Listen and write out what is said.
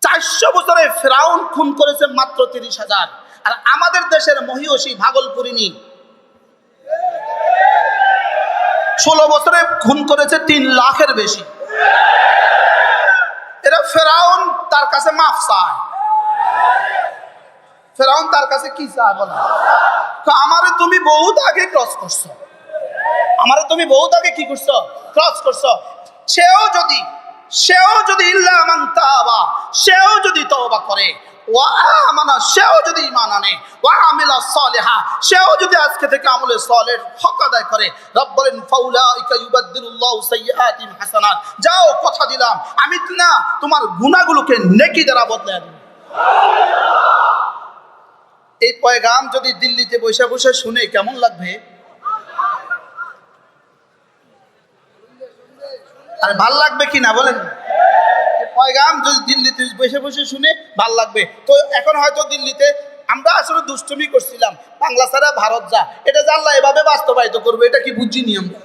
400 বছরে ফেরাউন খুন করেছে মাত্র 30,000, আর আমাদের দেশের মহিষী ভাগলপুরিনী 16 বছরে খুন করেছে 3 লাখের বেশি। এরা ফেরাউন তার কাছে মাফ চায়। ফেরাউন তার কাছে কি চায় বলে, আমারে তুমি বহুত আগে ক্রস করছো, আমারে তুমি বহুত আগে কি করছো, ক্রস করছো। সেও যদি ইল্লা মান তাওবা, সেও যদি তওবা করে, ওয়া আমানা, সেও যদি ঈমান আনে, ওয়া আমিলা সালিহা, সেও যদি আজকে থেকে আমলে সালেহ হক আদায় করে, রব বলেন ফাউলাইকা ইউবাদদিলুল্লাহু সাইয়্যাতিহিম হাসানাত, যাও কথা দিলাম আমি না তোমার গুনাহগুলোকে নেকি দ্বারা বদলে দেব। এই পয়গাম যদি দিল্লিতে বসে বসে শুনে কেমন লাগবে? আর ভাল লাগবে কি না বলেন? পয়গাম যদি দিল্লিতে বসে বসে শুনে ভাল লাগবে। তো এখন হয়তো দিল্লিতে আমরা আসলে দুষ্টুমি করছিলাম, বাংলা ছাড়া ভারত যা, এটা জানলা এভাবে বাস্তবায়িত করবো, এটা কি বুঝিনি আমরা?